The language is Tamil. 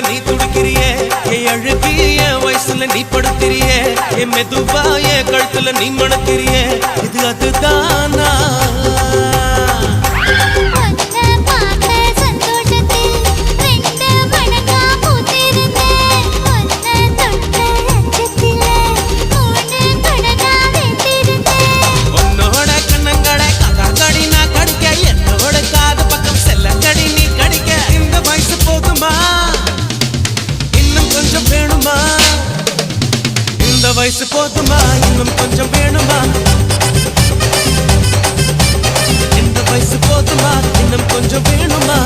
நீ துடிக்கிறியே அழுகி என் வயசுல நீ படுத்திரியே மெதுவா என் கழுத்துல நீ மணக்கிறியே இது அதுதானா வயசு போதுமா இன்னும் கொஞ்சம் வேணுமா இந்த வயசு போதுமா இன்னும் கொஞ்சம் வேணுமா